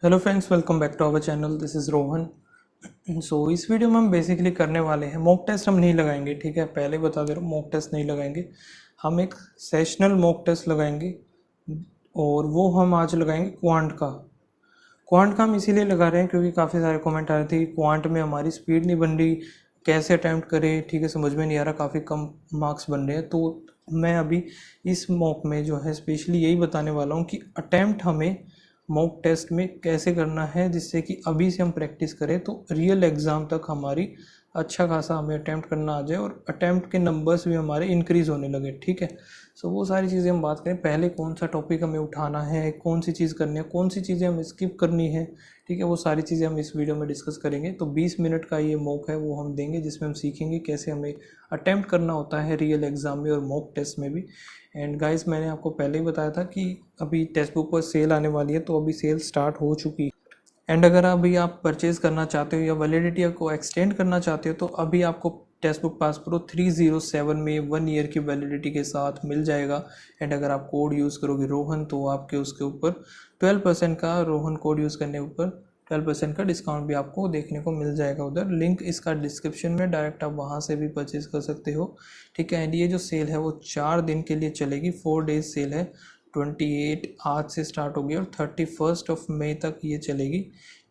Hello friends, welcome back to our channel. This is Rohan. इस video में हम basically करने वाले हैं मॉक टेस्ट। हम नहीं लगाएंगे, ठीक है, पहले बता दे रहा हूँ, मॉक टेस्ट नहीं लगाएंगे। हम एक सेशनल मॉक टेस्ट लगाएंगे और वो हम आज लगाएंगे क्वांट का। क्वांट का हम इसीलिए लगा रहे हैं क्योंकि काफ़ी सारे कमेंट आ रहे थे कि क्वांट में हमारी स्पीड नहीं बन रही, कैसे अटैम्प्ट करें, ठीक है, समझ में नहीं आ रहा, काफ़ी कम मार्क्स बन रहे हैं। तो मैं अभी इस मॉक में जो है स्पेशली यही बताने वाला हूँ कि अटैम्प्ट हमें मॉक टेस्ट में कैसे करना है, जिससे कि अभी से हम प्रैक्टिस करें तो रियल एग्ज़ाम तक हमारी अच्छा खासा हमें अटैम्प्ट करना आ जाए और अटैम्प्ट के नंबर्स भी हमारे इंक्रीज़ होने लगे, ठीक है। वो सारी चीज़ें हम बात करें। पहले कौन सा टॉपिक हमें उठाना है, कौन सी चीज़ करनी है, कौन सी चीज़ें हमें स्किप करनी है, ठीक है, वो सारी चीज़ें हम इस वीडियो में डिस्कस करेंगे। तो 20 मिनट का ये मॉक है वो हम देंगे, जिसमें हम सीखेंगे कैसे हमें अटैम्प्ट करना होता है रियल एग्ज़ाम में और मॉक टेस्ट में भी। एंड गाइस, मैंने आपको पहले ही बताया था कि अभी टेक्स्ट बुक पर सेल आने वाली है, तो अभी सेल स्टार्ट हो चुकी है। एंड अगर अभी आप परचेज़ करना चाहते हो या वैलिडिटी को एक्सटेंड करना चाहते हो तो अभी आपको टेक्स्ट बुक पास प्रो 307 में 1 ईयर की वैलिडिटी के साथ मिल जाएगा। एंड अगर आप कोड यूज़ करोगे रोहन, तो आपके उसके ऊपर 12% का, रोहन कोड यूज़ करने के ऊपर 12% का डिस्काउंट भी आपको देखने को मिल जाएगा। उधर लिंक इसका डिस्क्रिप्शन में, डायरेक्ट आप वहाँ से भी परचेज़ कर सकते हो, ठीक है। एंड ये जो सेल है वो 4 दिन के लिए चलेगी, 4 डेज सेल है। 28 आज से स्टार्ट होगी और 31 तक ये चलेगी,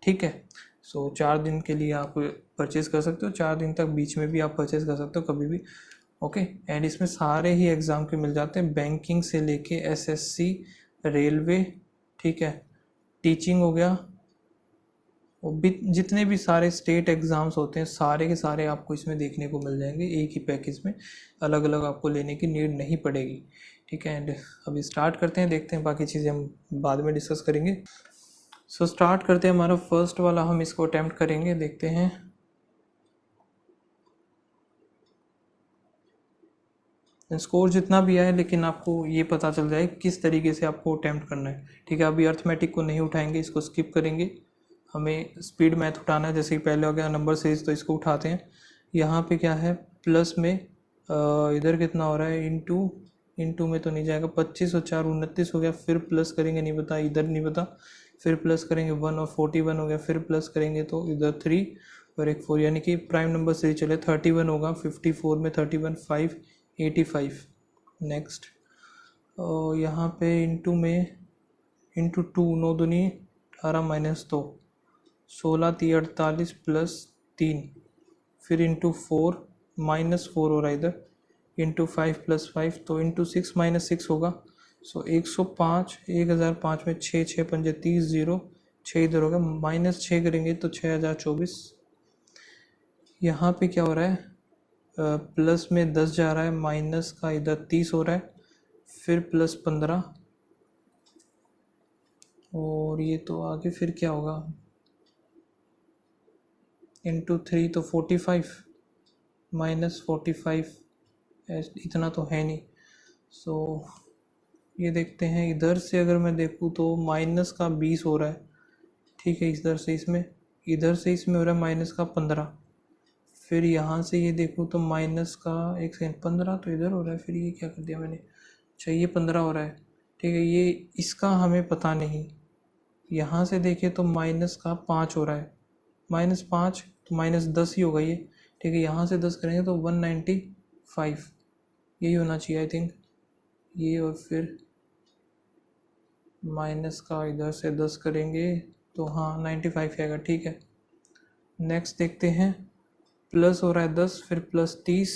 ठीक है। 4 दिन के लिए आप परचेज़ कर सकते हो, 4 दिन तक, बीच में भी आप परचेज़ कर सकते हो कभी भी, ओके। एंड इसमें सारे ही एग्ज़ाम के मिल जाते हैं, बैंकिंग से लेके एसएससी, रेलवे, ठीक है, टीचिंग हो गया, और भी जितने भी सारे स्टेट एग्ज़ाम्स होते हैं सारे के सारे आपको इसमें देखने को मिल जाएंगे एक ही पैकेज में। अलग अलग आपको लेने की नीड नहीं पड़ेगी, ठीक है। एंड अभी स्टार्ट करते हैं, देखते हैं, बाकी चीज़ें हम बाद में डिस्कस करेंगे। स्टार्ट करते हैं। हमारा फर्स्ट वाला हम इसको अटैम्प्ट करेंगे, देखते हैं। स्कोर जितना भी आए, लेकिन आपको ये पता चल जाए किस तरीके से आपको अटैम्प्ट करना है, ठीक है। अभी अर्थमेटिक को नहीं उठाएंगे, इसको स्किप करेंगे। हमें स्पीड मैथ उठाना है, जैसे कि पहले हो गया नंबर सीरीज, तो इसको उठाते हैं। यहाँ पे क्या है, प्लस में इधर कितना हो रहा है, इंटू, इंटू में तो नहीं जाएगा, 25 और 4 29 हो गया, फिर प्लस करेंगे, नहीं पता, इधर नहीं पता, फिर प्लस करेंगे 1 और 41 हो गया, फिर प्लस करेंगे तो इधर 3 और एक 4, यानी कि प्राइम नंबर सीरीज चले 31 होगा, 54 में 31 5 85। नेक्स्ट यहाँ पे इंटू में, इंटू 2, 9 दूनी 18 माइनस 2, 16 × 48 प्लस 3, फिर इंटू 4 माइनस 4 हो रहा है इधर, इंटू 5 प्लस 5, तो इंटू 6 माइनस 6 होगा। 105, 1005 में 6 6 पंजे 30, 0 6 इधर होगा, माइनस 6 करेंगे तो 6024। यहाँ पे क्या हो रहा है, प्लस में 10 जा रहा है, माइनस का इधर 30 हो रहा है, फिर प्लस 15, और ये तो आगे फिर क्या होगा, इंटू 3 तो 45, माइनस 45, इतना तो है नहीं। ये देखते हैं, इधर से अगर मैं देखूँ तो माइनस का 20 हो रहा है, ठीक है, इधर से इसमें, इधर से इसमें हो रहा है माइनस का 15, फिर यहाँ से ये देखूँ तो माइनस का, एक सेकेंड, 15 तो इधर हो रहा है, फिर ये क्या कर दिया मैंने, अच्छा ये 15 हो रहा है, ठीक है। ये इसका हमें पता नहीं। यहाँ से देखें तो माइनस का 5 हो रहा है, -5 तो -10 ही होगा ये, ठीक है। यहाँ से 10 करेंगे तो 195, यही होना चाहिए आई थिंक ये, और फिर माइनस का इधर से 10 करेंगे तो हाँ 95 आएगा, ठीक है। नेक्स्ट देखते हैं, प्लस हो रहा है 10, फिर प्लस 30,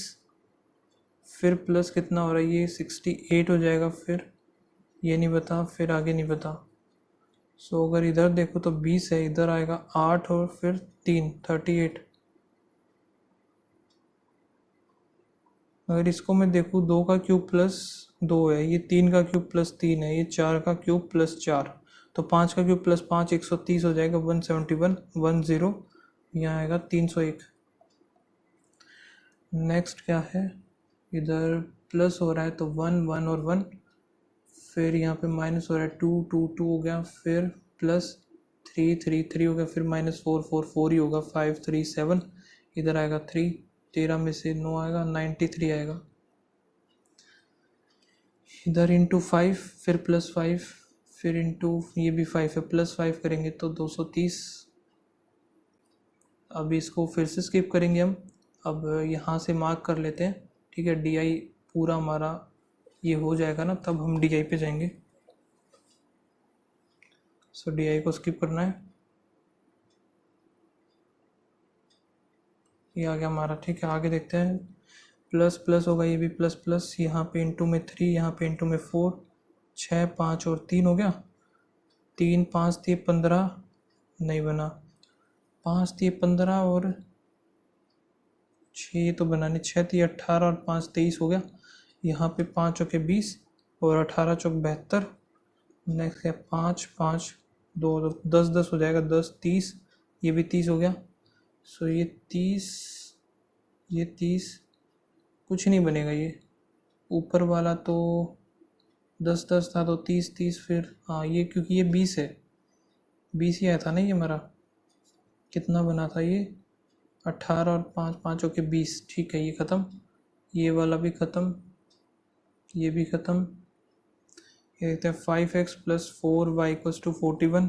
फिर प्लस कितना हो रहा है, ये 68 हो जाएगा, फिर ये नहीं बता, फिर आगे नहीं बता। अगर इधर देखो तो 20 है, इधर आएगा 8 और फिर 3 38। अगर इसको मैं देखूँ, 2 का क्यूब प्लस 2 है, ये 3 का क्यूब प्लस 3 है, ये 4 का क्यूब प्लस 4, तो 5 का क्यूब प्लस 5 130 हो जाएगा, 171 10, यहाँ आएगा 301। नेक्स्ट क्या है, इधर प्लस हो रहा है तो 1 1 और 1, फिर यहाँ पे माइनस हो रहा है 2 2 2 हो गया, फिर प्लस 3 3 3 हो गया, फिर -4 4 4 ही होगा, 5 3 7, इधर आएगा 3, 13 में से 9 आएगा, 93 आएगा। इधर इंटू 5, फिर प्लस 5, फिर इंटू ये भी 5 है, +5 करेंगे तो 230। अब इसको फिर से स्किप करेंगे हम। अब यहाँ से मार्क कर लेते हैं, ठीक है। डी आई पूरा हमारा ये हो जाएगा ना, तब हम डी आई पे जाएंगे। सो डी आई को स्किप करना है। ये आ गया हमारा, ठीक है। आगे देखते हैं, प्लस प्लस होगा, ये भी प्लस प्लस, यहाँ पे इंटू में 3, यहाँ पे इंटू में 4, 6 5 और 3 हो गया। 3 5 3 15 नहीं बना, 5 3 15 और 6 तो बना नहीं, 6 3 18 और 5 23 हो गया। यहाँ पे 5 चौके 20 और 18 चौक 72। नेक्स्ट है 5 5 2 10 10 हो जाएगा, 10 30, ये भी 30 हो गया। सो ये 30, ये 30 कुछ नहीं बनेगा। ये ऊपर वाला तो 10 10 था तो 30 30, फिर हाँ ये क्योंकि ये 20 है, 20 ही आया था ना ये हमारा। कितना बना था ये, 18 और 5 5 के 20, ठीक है। ये ख़त्म, ये वाला भी ख़त्म, ये भी ख़त्म। ये देखते हैं 5x + 4y = 41,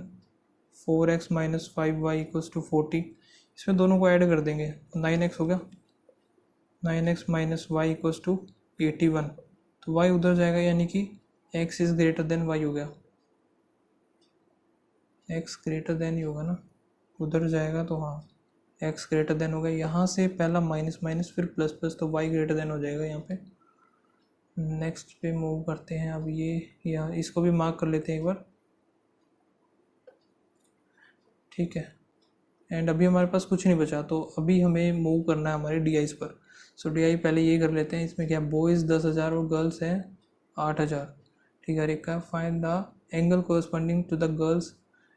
4x - 5y = 40। इसमें दोनों को ऐड कर देंगे, 9x हो गया। 9x - y = 81, तो y उधर जाएगा, यानी कि x is greater than y हो गया। x ग्रेटर देन ही होगा ना, उधर जाएगा तो हाँ x ग्रेटर देन होगा। यहाँ से पहला माइनस माइनस फिर प्लस प्लस, तो y ग्रेटर देन हो जाएगा यहाँ पे। नेक्स्ट पे मूव करते हैं। अब ये यहाँ इसको भी मार्क कर लेते हैं एक बार, ठीक है। एंड अभी हमारे पास कुछ नहीं बचा, तो अभी हमें मूव करना है हमारे डी आईज़ पर। सो डी आई पहले ये कर लेते हैं। इसमें क्या, बॉयज़ 10,000 और गर्ल्स हैं 8,000, ठीक है। एक का find the angle corresponding to the girls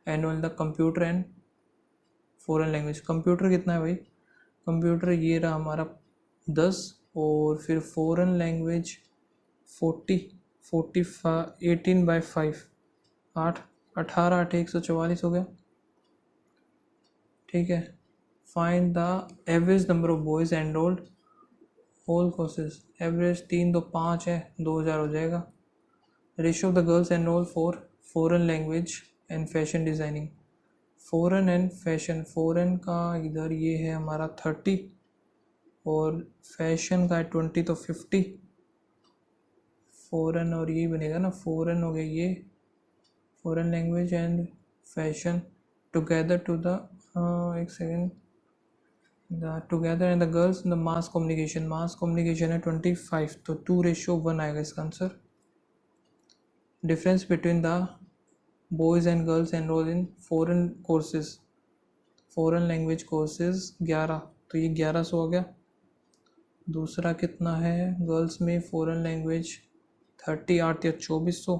annual the computer and foreign language. Computer कितना है भाई, कंप्यूटर ये रहा हमारा 10, और फिर फॉरेन लैंग्वेज 40, 18/5, 8 18 8 144 हो गया, ठीक है। Find the average number of boys enrolled all courses. Average 3 2 5 है, 2000 हो जाएगा। Ratio of the girls enrol for foreign language and fashion designing. Foreign and fashion, foreign का इधर ये है हमारा 30 और फैशन का 20, तो 50। फॉरेन और यही बनेगा ना, फॉरेन हो गया ये, foreign language and fashion together to the एक second, the together and the girls the mass communication. Mass communication है 25, तो 2:1 आएगा इसका answer. Difference between the boys and girls enrol in foreign courses, foreign language courses 11, तो ये 1100 हो गया। दूसरा कितना है, गर्ल्स में फॉरेन लैंग्वेज 30, 8 या 2400,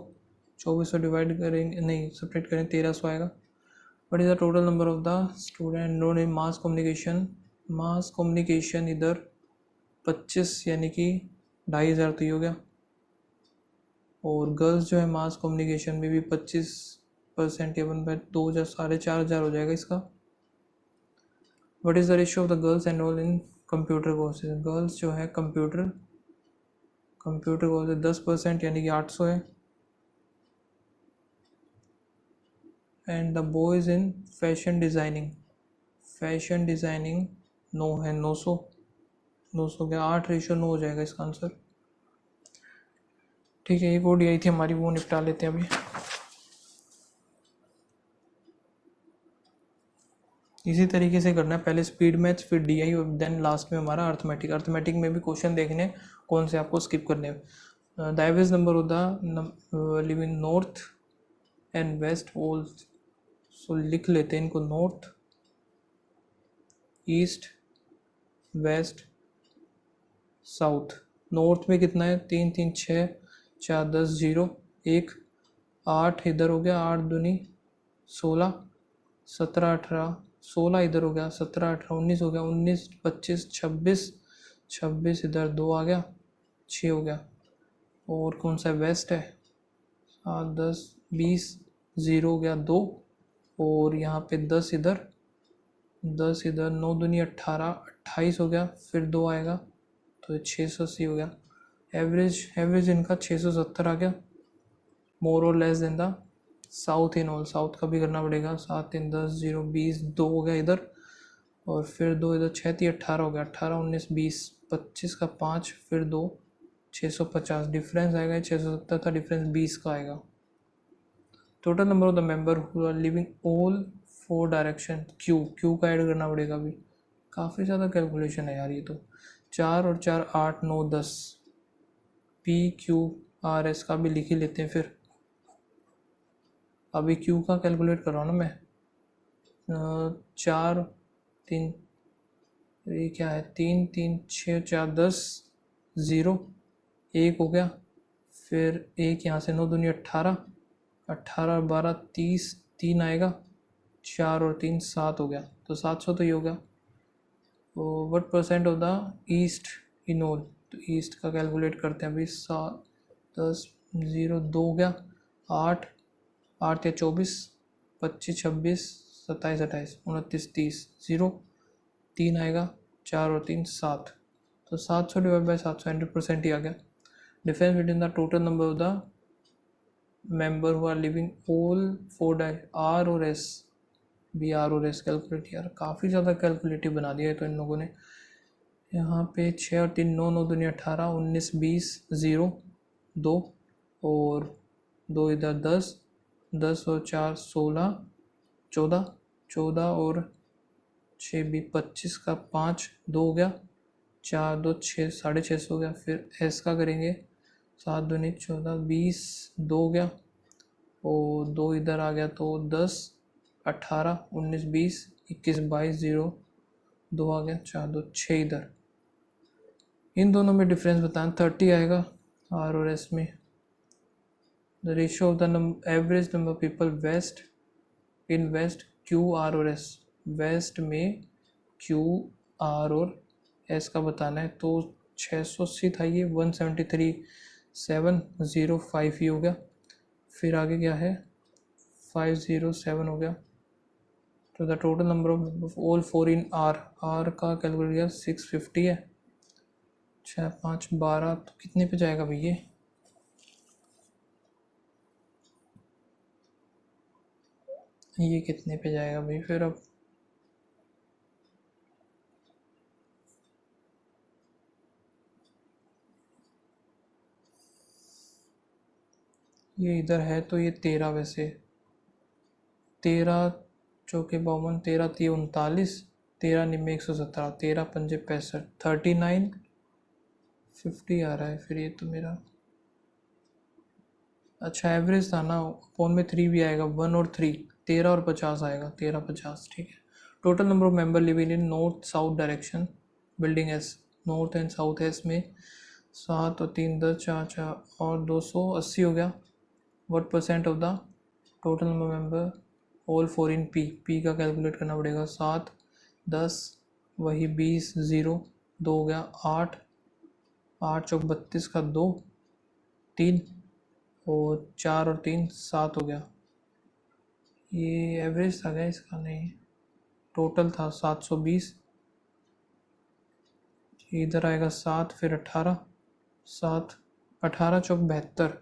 2400 डिवाइड करेंगे, नहीं सब्ट्रैक्ट करें 1300 आएगा। What is the total number of the student enrolled in mass communication. Mass communication इधर 25, यानी कि 2500 तो ये हो गया। और गर्ल्स जो है मास कम्युनिकेशन में भी 25% या 1/2 4,500 हो जाएगा इसका। What is the ratio of the girls enrolled in computer courses. Girls जो है कंप्यूटर कोर्सेज 10%, यानी कि 800 है। And the boys in fashion designing, fashion designing 9 है, 900 गया, 8:9 हो जाएगा इसका आंसर, ठीक है। एक और डी आई थी हमारी, वो निपटा लेते हैं अभी। इसी तरीके से करना है, पहले स्पीड मैथ्स, फिर डी आई, और देन लास्ट में हमारा अर्थमेटिक। अर्थमेटिक में भी क्वेश्चन देखने कौन से आपको स्किप करने हैं। The average number of the live in north and west all. So लिख लेते हैं इनको, north east west south. North में कितना है, 3 3 6 4 10 0 1 8 इधर हो गया, 8 दूनी 16 17 18 16 इधर हो गया, 17 18 19 हो गया, 19 25 26 इधर 2 आ गया, 6 हो गया। और कौन सा वेस्ट है, 7 10 20 0 हो गया 2, और यहाँ पे 10 इधर 9 दूनी 18 28 हो गया, फिर 2 आएगा तो 680 हो गया। एवरेज इनका 670 आ गया, मोर और less than the south in all, south का भी करना पड़ेगा। 7 3 10 0 20, 2 हो गया इधर और फिर 2 इधर, 6 3 18 हो गया, 18 19 20, 25 का 5 फिर 2, 650 डिफरेंस आएगा। 670 था डिफरेंस, 20 का आएगा। Total number of the member who are living all 4 direction, Q का ऐड करना पड़ेगा अभी। काफ़ी ज़्यादा कैलकुलेशन है यार ये तो। 4 और 4 8 9 10, PQRS का भी लिख ही लेते हैं फिर। अभी क्यू का कैलकुलेट कर रहा हूँ ना मैं। 4 3, ये क्या है, 3 3 6 4 10 0, 1 हो गया, फिर 1 यहाँ से 9 दूनी 18, 18 12 30, 3 आएगा, 4 और 3 7 हो गया, तो 700 तो ये हो गया। तो what percent of the east in all, तो ईस्ट का कैलकुलेट करते हैं अभी। 7 10 0 2 हो गया, 8 8 या 24, 25 26 27 28 29 30, 0 3 आएगा, 4 और 3 7, तो 700 डिवाइड बाई 700, 100% ही आ गया। Difference between the total number of the member who are living all 4 die, R और एस, बी आर और एस कैलकुलेट। यार काफ़ी ज़्यादा कैलकुलेटिव बना दिया है तो इन लोगों ने। यहाँ पे 6 और 3 9 9 दूनी 18 19 20 0 2 और 2 इधर 10 10 और 4 16 14 14 और 6 भी 25 का 5 2 हो गया, 4 2 6 650 हो गया। फिर एस का करेंगे, 7 दूनी 14 20 2 हो गया और 2 इधर आ गया, तो 10 18 19 20 21 22 0 2 आ गया, 4 2 6 इधर। इन दोनों में डिफरेंस बताएं, 30 आएगा आर और एस में। The ratio of the average number people west in west, Q R और एस, वेस्ट में क्यू आर और एस का बताना है। तो 680 था ये, 173 705 ही हो गया। फिर आगे क्या है, 507 हो गया। तो the total number of all 4 in R, R का कैलकुलेट किया 650 है, 6 5 12, तो कितने पे जाएगा भैया, ये कितने पे जाएगा भाई फिर। अब ये इधर है तो ये 13, वैसे 13 चौके 52, 13 3 39, 13 निम्बे 117, 13 पंजे 65, 39 50 आ रहा है। फिर ये तो मेरा अच्छा एवरेज था ना, फोन में 3 भी आएगा, 1 और 3, 13 और 50 आएगा, 13 50, ठीक है। Total number of member living in north south direction, building S, north and south S में 7 और 3 10 4 4 और 280 हो गया। What percent of the total number member all 4 in P, P का कैलकुलेट करना पड़ेगा। 7 10 वही 20 0 2 हो गया, 8 8 चौक 32 का 2 3 और 4 और 3 7 हो गया। ये एवरेज था क्या इसका, नहीं टोटल था 720। इधर आएगा 7 फिर 18, 7 18 चौक 72,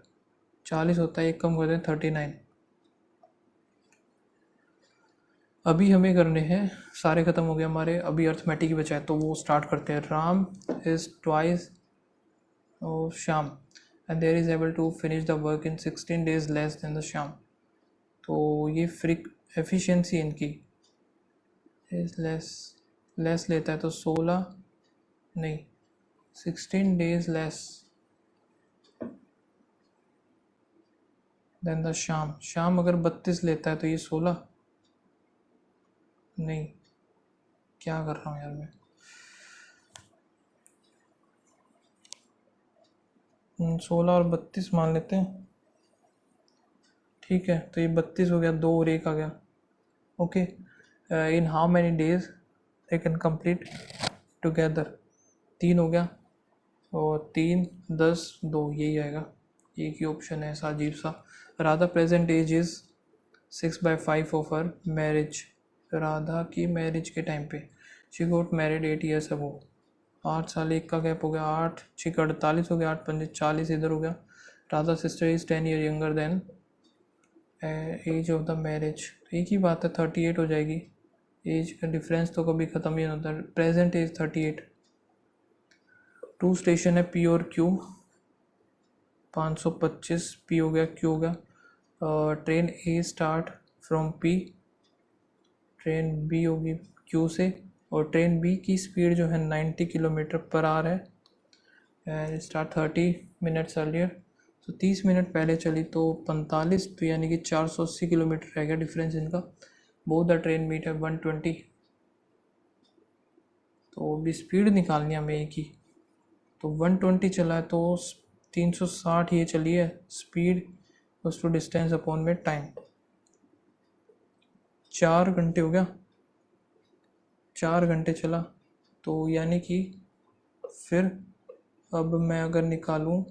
40 होता है, एक कम कर दें 39। अभी हमें करने हैं, सारे ख़त्म हो गए हमारे, अभी अर्थमेटिक ही बचा है तो वो स्टार्ट करते हैं। राम इज़ ट्वाइस और Shyam and there is able to finish the work in 16 days less than the Shyam. तो ये फ्रिक एफिशिएंसी इनकी इज लेस लेता है, तो 16 नहीं 16 days less than the Shyam. Shyam अगर 32 लेता है तो ये 16 नहीं, क्या कर रहा हूँ यार मैं, 16 और 32 मान लेते हैं, ठीक है। तो ये 32 हो गया, 2 और 1 आ गया, okay. In how many days they can complete together, 3 हो गया और 3 10 2, यही आएगा, एक ही ऑप्शन है ऐसा अजीब सा। Radha present age is 6/5 of her marriage, Radha की मैरिज के टाइम पे she got married 8 years ago, 8 साल, एक का गैप हो गया, 8 6 48 हो गया, 8 5 40 इधर हो गया। Radha sister is 10 year younger than age of the marriage, तो एक ही बात है, 38 हो जाएगी। एज का डिफरेंस तो कभी ख़त्म ही नहीं होता। Present age 38। टू स्टेशन है पी और क्यू, 525 पी हो गया, क्यू हो गया। Train A start from P, train B होगी क्यू से, और ट्रेन बी की स्पीड जो है 90 किलोमीटर पर आवर है, एंड स्टार्ट 30 मिनट्स अर्लियर, तो 30 मिनट पहले चली, तो 45, तो यानी कि 480 किलोमीटर रह गया डिफरेंस इनका। बोथ द ट्रेन मीट है 120, तो अभी स्पीड निकालनी है हमें एक ही, तो 120 चला है, तो 360 ये चली है स्पीड उस टू डिस्टेंस अपॉन में टाइम। 4 घंटे हो गया, 4 घंटे चला, तो यानी कि फिर अब मैं अगर निकालूं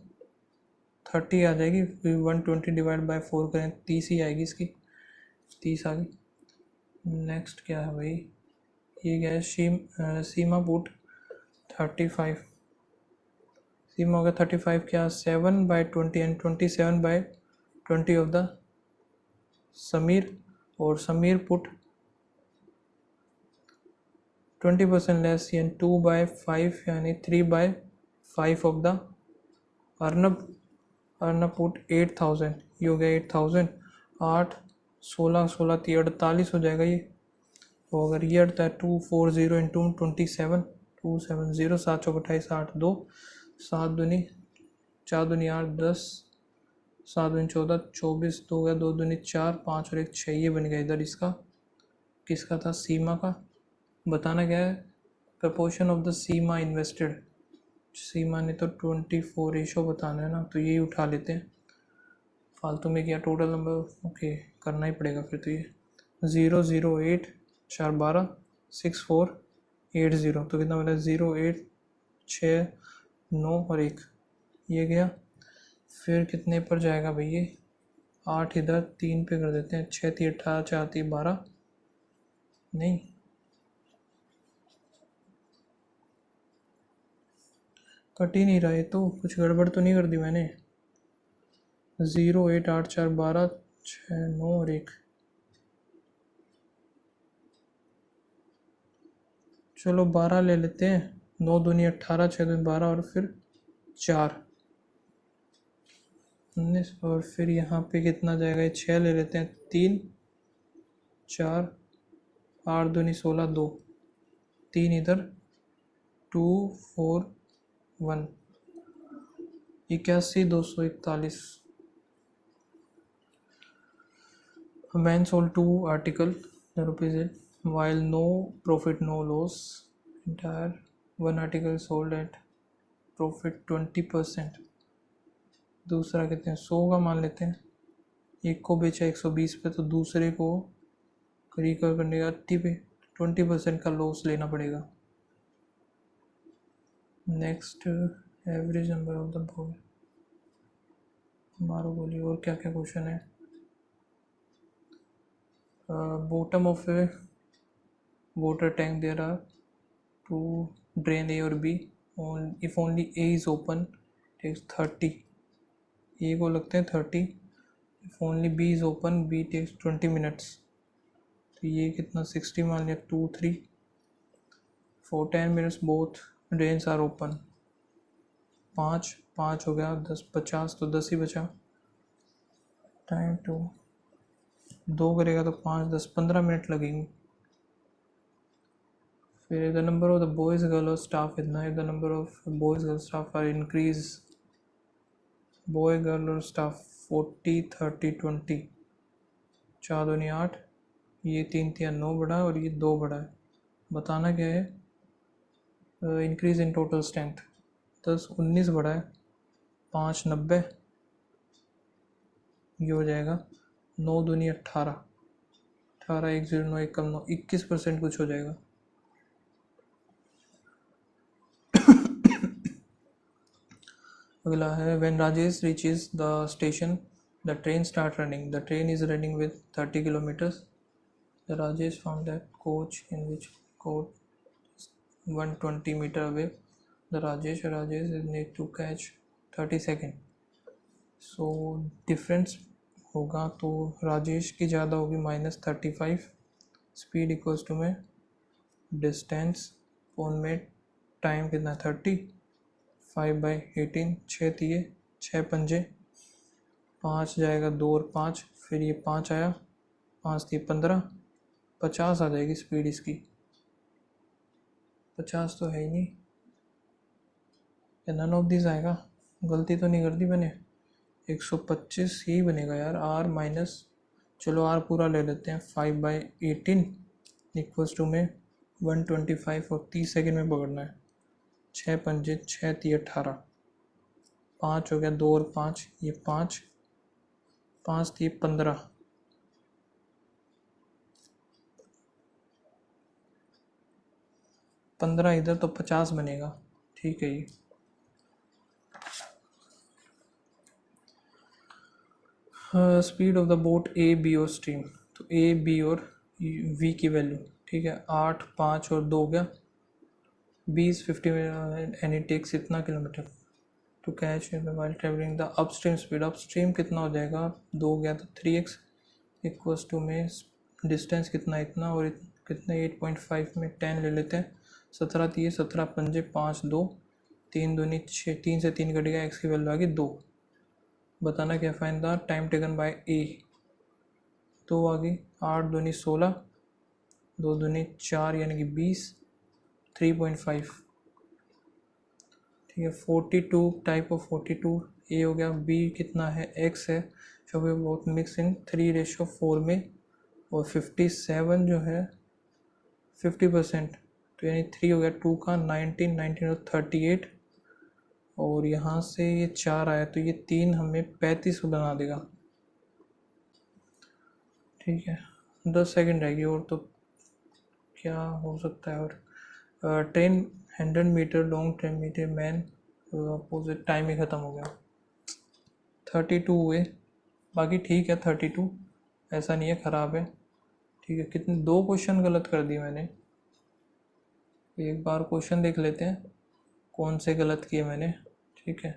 30 आ जाएगी, 120 डिवाइड बाय 4 करें 30 ही आएगी इसकी, 30 आ गई। नेक्स्ट क्या है भाई, ये क्या है, सीमा पुट 35, सीमा हो गया 35, क्या 7/20 एंड 27/20 ऑफ द समीर, और समीर पुट 20% लेस यानी 2/5 यानी 3/5 of the Arnab, Arnab put 8000, ये हो गया 8000, 8 16 16 48 हो जाएगा ये। तो अगर ये अड़ता है 240 इंटू 27, 270, 7 चौक 28, 8 2, 7 दूनी 4 दूनी 8 10, 7 दूनी 14, 24 दो गया, 2 दूनी 4, 5 और 1 6, ये बन गया इधर इसका, किसका था, सीमा का। बताना क्या है, proportion of the Seema invested, Seema ने तो 24 रेशो बताना है ना, तो यही उठा लेते हैं, फालतू में किया टोटल नंबर, ओके करना ही पड़ेगा फिर, तो ये 008 4 12 6480, तो कितना मिला 08 6 9 और 1, ये गया। फिर कितने पर जाएगा भाई ये, 8 इधर 3 पे कर देते हैं, 6 3 18 4 3 12, नहीं कट ही नहीं रहा है, तो कुछ गड़बड़ तो नहीं कर दी मैंने। 08 8 4 12 6 9 और 1, चलो 12 ले लेते हैं, 9 दूनी 18, 6 दूनी 12 और फिर 4 19, और फिर यहाँ पे कितना जाएगा, ये 6 ले लेते हैं, 3 4 8 दूनी 16 2, 3 इधर 2 4 1, 81 241। A man sold 2 article, the rupees it, while no profit no loss, entire one article sold at profit 20%। दूसरा कितने 100 का मान लेते हैं, एक को बेचा 120 पे, तो दूसरे को रिकवर करने का 80 पे, 20% का लॉस लेना पड़ेगा। Next average number of the boy, मारो बोली, और क्या क्या क्वेश्चन है। Bottom of A water tank there are to drain A or B, if only A is open takes 30, A को लगते हैं 30, if only B is open B takes 20 minutes, तो ये कितना 60 मान लिया, 2 3 for 10 minutes both drains are open, 5 5 हो गया 10 50, तो 10 ही बचा, टाइम टू 2 करेगा तो 5 10 15 मिनट लगेंगे। फिर the number of the boys girl और स्टाफ कितना है, the number of boys girl staff are increase, boy girl और स्टाफ 40 30 20, 4 दूनी 8, ये 3 3 9 बड़ा है और ये 2 बड़ा है। बताना क्या है, इंक्रीज इन टोटल स्ट्रेंथ, 10 19 बड़ा है, 5 90, ये हो जाएगा 9 दूनी 18, 18 1 0 9 1 कम 9, 21% कुछ हो जाएगा। अगला है when Rajesh reaches the station the train start running, the train is running with 30 kilometers, the Rajesh found that coach in which coach 120 meter away, the Rajesh need to catch 30 second, so difference होगा तो राजेश की ज़्यादा होगी -35। Speed equals to में distance phone में time कितना 30, 5/18, 6 दिए 6 पंजे 5 जाएगा 2 और 5, फिर ये 5 आया 5 दिए 15, 50 आ जाएगी स्पीड इसकी। 50 तो है ही नहीं, नन ऑफ दिस आएगा, गलती तो नहीं कर दी मैंने। 125 यही बनेगा यार। आर माइनस, चलो आर पूरा ले लेते हैं, 5/18 इक्वल्स टू में 125 और 30 सेकेंड में पकड़ना है। 6 पंजे 6 3 18, 5 हो गया 2 और 5, ये 5 5 3 15, 15 इधर तो 50 बनेगा। ठीक है। ये speed of the boat A B और स्ट्रीम, तो ए बी और वी की वैल्यू, ठीक है 8 5 और 2 हो गया 20 50 एंड इट टेक्स इतना kilometre to catch while travelling the upstream speed. Upstream कितना हो जाएगा, 2 हो गया तो 3x इक्वल्स टू में डिस्टेंस कितना इतना और कितने 8.5 में 10 ले लेते हैं। 17 दिए 17 पंजे 5 2 3 दूनी 6, 3 से 3 कटेगा, x की वैल्यू आ गई 2। बताना क्या, find the time taken by A. 2 आ गई, 8 दूनी 16, 2 दूनी 4 यानी कि 20, 3.5, ठीक है। 42 टाइप ऑफ 42 ए हो गया, बी कितना है x है, जो भी बहुत मिक्स इन 3:4 में, और 57 जो है 50%, तो यानी 3 हो गया 2 का 19 19 और 38, और यहाँ से ये 4 आया तो ये 3 हमें 35 बना देगा। ठीक है, 10 सेकंड रहेगी और तो क्या हो सकता है। और 100 metre long 10 metre man opposite, time ही ख़त्म हो गया। 32 हुए, बाकी ठीक है 32, ऐसा नहीं है ख़राब है। ठीक है, कितने 2 क्वेश्चन गलत कर दिए मैंने। एक बार क्वेश्चन देख लेते हैं कौन से गलत किए मैंने। ठीक है,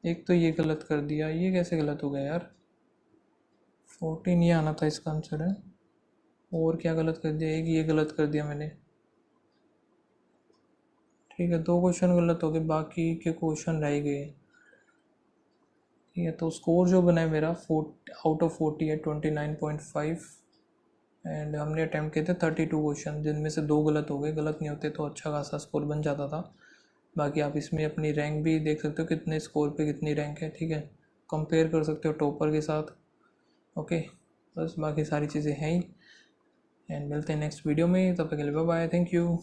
एक तो ये गलत कर दिया, ये कैसे गलत हो गया यार। 14 ये आना था इसका आंसर है। और क्या गलत कर दिया, एक ये गलत कर दिया मैंने। ठीक है, 2 क्वेश्चन गलत हो गए, बाकी के क्वेश्चन रह गए। ठीक है, तो स्कोर जो बना है मेरा 4 आउट ऑफ 40 है, 29.5, एंड हमने अटैम्प्ट किए थे 32 क्वेश्चन, जिनमें से 2 गलत हो गए। गलत नहीं होते तो अच्छा खासा स्कोर बन जाता था। बाकी आप इसमें अपनी रैंक भी देख सकते हो, कितने स्कोर पे कितनी रैंक है। ठीक है, कंपेयर कर सकते हो टॉपर के साथ। ओके, बस बाकी सारी चीज़ें हैं ही, एंड मिलते हैं नेक्स्ट वीडियो में। तब तक के लिए बाय बाय, थैंक यू।